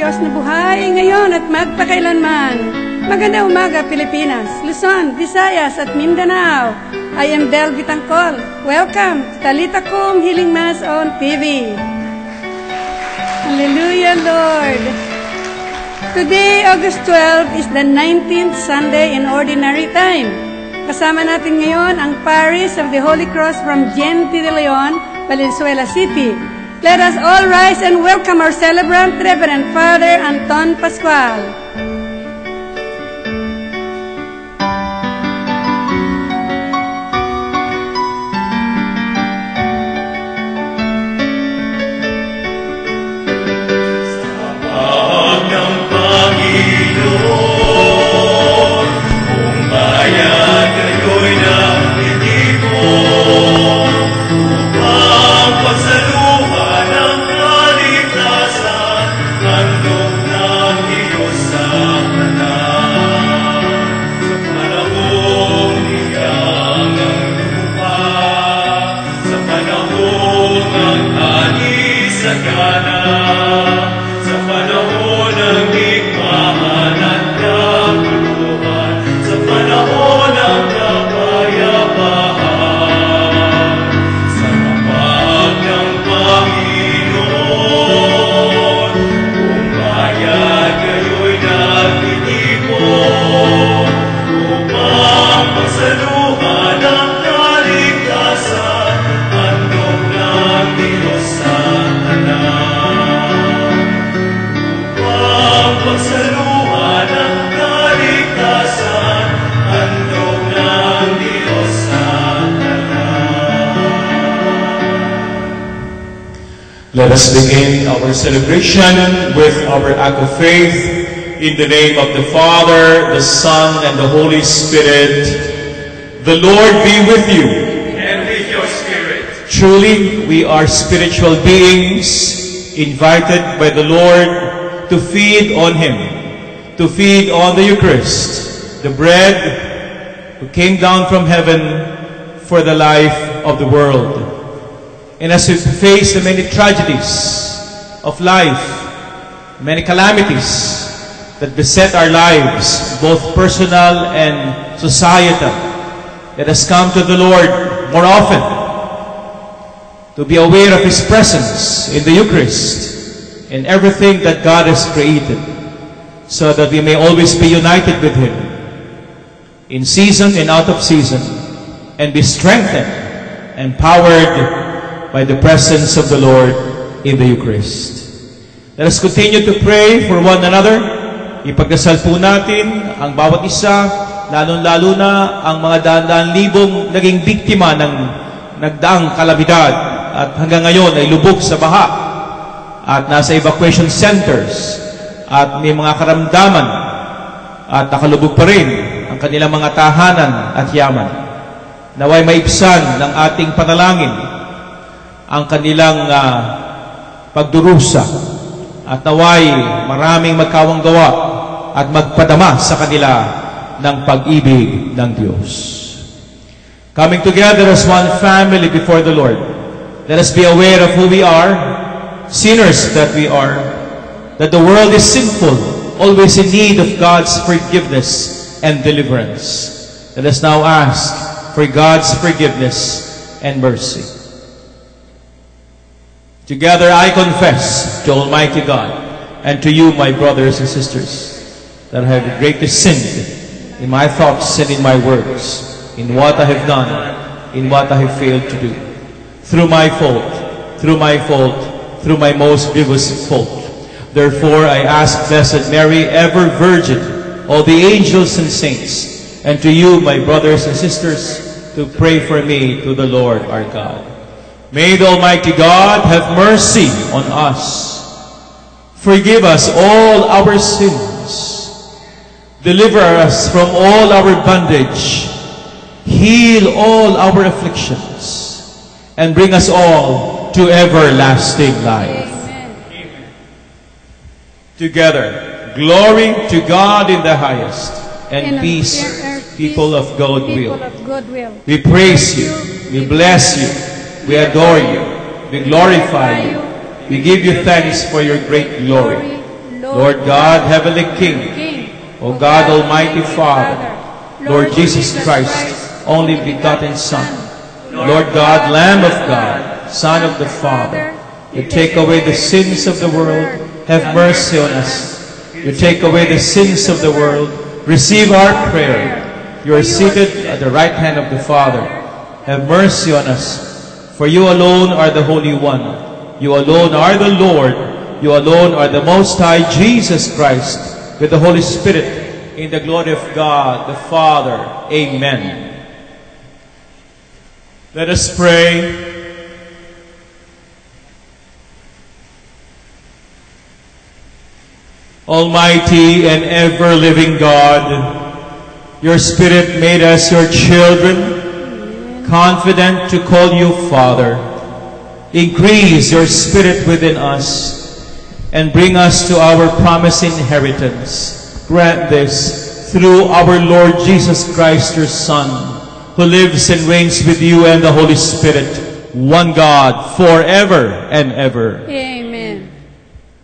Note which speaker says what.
Speaker 1: Diyos na buhay ngayon at magpakailanman. Magandang umaga, Pilipinas, Luzon, Visayas at Mindanao. I am Del Vitangcol. Welcome to Talita Kum Healing Mass on TV. Hallelujah, Lord. Today, August 12, is the 19th Sunday in Ordinary Time. Kasama natin ngayon ang Parish of the Holy Cross from Gente de Leon, Valenzuela City. Let us all rise and welcome our celebrant, Reverend Father Anton Pascual.
Speaker 2: Let us begin our celebration with our act of faith in the name of the Father, the Son, and the Holy Spirit. The Lord be with you.
Speaker 3: And with your spirit.
Speaker 2: Truly, we are spiritual beings invited by the Lord to feed on Him, to feed on the Eucharist, the bread who came down from heaven for the life of the world. And as we face the many tragedies of life, many calamities that beset our lives, both personal and societal, let us come to the Lord more often to be aware of His presence in the Eucharist and everything that God has created, so that we may always be united with Him in season and out of season, and be strengthened, empowered by the presence of the Lord in the Eucharist. Let us continue to pray for one another. Ipagdasal po natin ang bawat isa, lalong-lalo na ang mga daan-daan libong naging biktima ng nagdaang kalamidad at hanggang ngayon ay lubog sa baha at nasa evacuation centers at may mga karamdaman at nakalubog pa rin ang kanilang mga tahanan at yaman. Naway maibsan ng ating panalangin ang kanilang pagdurusa at naway maraming magkawang gawa at magpadama sa kanila ng pag-ibig ng Diyos. Coming together as one family before the Lord, let us be aware of who we are, sinners that we are, that the world is sinful, always in need of God's forgiveness and deliverance. Let us now ask for God's forgiveness and mercy. Together I confess to Almighty God and to you, my brothers and sisters, that I have greatly sinned in my thoughts and in my words, in what I have done, in what I have failed to do. Through my fault, through my most grievous fault. Therefore I ask Blessed Mary, ever Virgin, all the angels and saints, and to you, my brothers and sisters, to pray for me to the Lord our God. May the Almighty God have mercy on us, forgive us all our sins, deliver us from all our bondage, heal all our afflictions, and bring us all to everlasting life.
Speaker 1: Amen.
Speaker 2: Together, glory to God in the highest, and peace, people of goodwill. We praise you, we bless you, we adore you, we glorify you, we give you thanks for your great glory. Lord God, Heavenly King, O God, Almighty Father, Lord Jesus Christ, only begotten Son, Lord God, Lamb of God, Son of the Father, you take away the sins of the world, have mercy on us. You take away the sins of the world, receive our prayer. You are seated at the right hand of the Father. Have mercy on us. For you alone are the Holy One. You alone are the Lord. You alone are the Most High, Jesus Christ, with the Holy Spirit, in the glory of God, the Father. Amen. Let us pray. Almighty and ever-living God, your Spirit made us your children, confident to call you Father. Increase your Spirit within us and bring us to our promised inheritance. Grant this through our Lord Jesus Christ, your Son, who lives and reigns with you and the Holy Spirit, one God, forever and ever.
Speaker 1: Amen.